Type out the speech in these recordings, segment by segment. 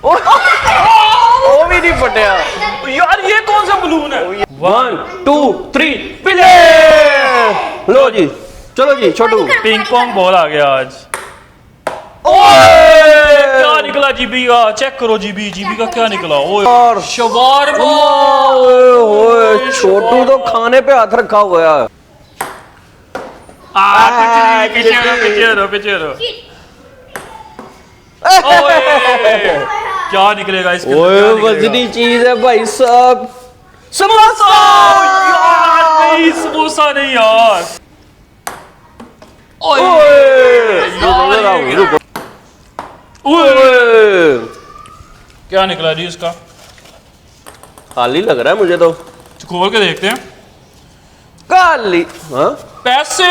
वो भी नहीं फटिया यार ये कौन सा बलून है? 1 2 3 प्ले। लो जी, चलो जी छोटू। पिंग पोंग बॉल आ गया आज। क्या निकला जीबी का? चेक करो जीबी का क्या निकला। और शवारमा। ओए छोटू तो खाने पे हाथ रखा हुआ है। पीछे रहो। क्या निकलेगा इसके? ओए वजनी चीज है भाई साहब। समोसा। यार नहीं, समोसा नहीं यार। क्या निकला जी इसका? खाली लग रहा है मुझे तो। खोल के देखते हैं। खाली। हाँ पैसे।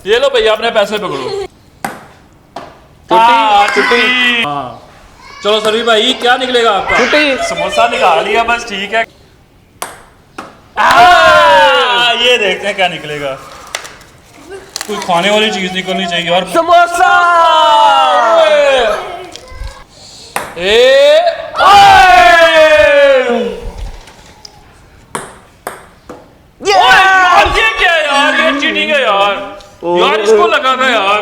ये लो भैया अपने पैसे पकड़ो। छुट्टी। चलो सभी भाई क्या निकलेगा आपका? छुट्टी। समोसा निकाल लिया बस, ठीक है। ये देखते हैं क्या निकलेगा। कोई खाने वाली चीज निकलनी चाहिए यार। समोसा। यार ये क्या है यार? ये चीटिंग है यार। यार इसको लगा था यार।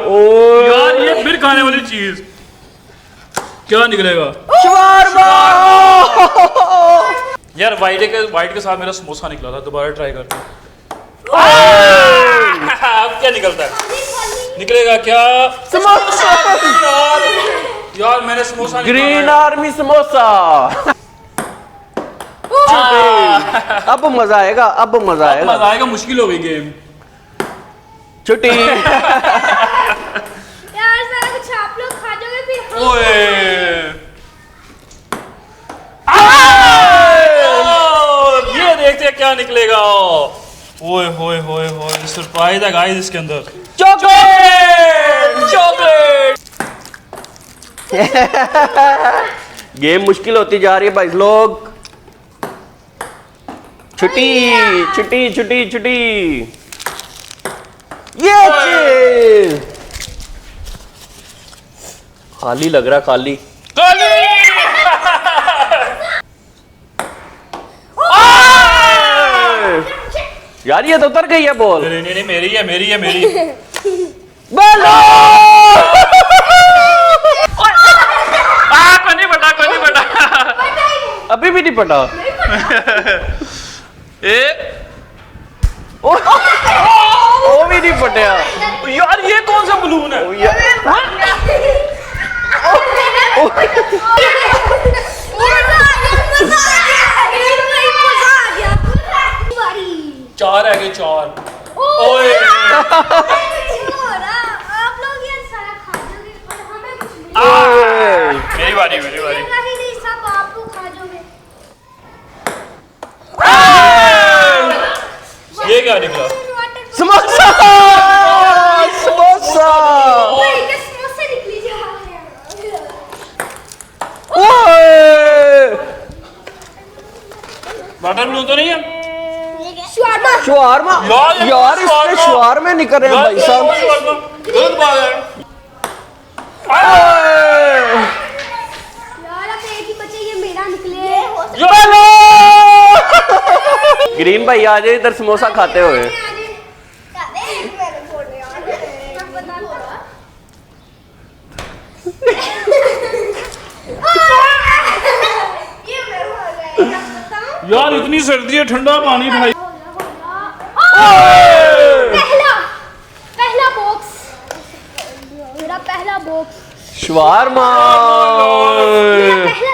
यार ये फिर खाने वाली चीज। क्या निकलेगा? शवारमा। यार वाइट के साथ मेरा समोसा निकला था। दोबारा ट्राई करते हैं। अब क्या निकलता है? निकलेगा क्या? समोसा। यार मैंने समोसा ग्रीन आर्मी समोसा। अब मजा आएगा, अब मजा आएगा। मजा आएगा। मुश्किल हो गई गेम। छुट्टी। यार सारा कुछ आप लोग खा जाओगे फिर हम। ये देखते हैं क्या निकलेगा। ओए होए होए होए, सरप्राइज है गाइस इसके अंदर। चॉकलेट। गेम मुश्किल होती जा रही है भाई लोग। छुट्टी। ये चीज खाली लग रहा, खाली। यार ये तो उतर गई है बॉल। नहीं मेरी है। बोलो। कोई नहीं बटा। अभी भी नहीं पटा। वो भी नहीं फटिया। यार ये कौन सा बलून है? चार है, 4। ओए आप लोग ये सारा खा जाओगे और हमें कुछ मिलेगा। मेरी बारी। नहीं, सब आप लोग खा जाओगे। ये क्या निकला? समोसा। समोसे निकली जा रहे हैं। वाटर बलून तो नहीं है? शवारमा। यार इसमें शवारमे निकल रहे हैं भाई साहब। गलत बात है। यार अब एक ही बचे, ये मेरा निकले। ग्रीन भाई आ जाए इधर समोसा खाते हुए। यार इतनी सर्दी है, ठंडा पानी भाई। पहला बॉक्स, मेरा पहला बॉक्स। शवारमा। पहला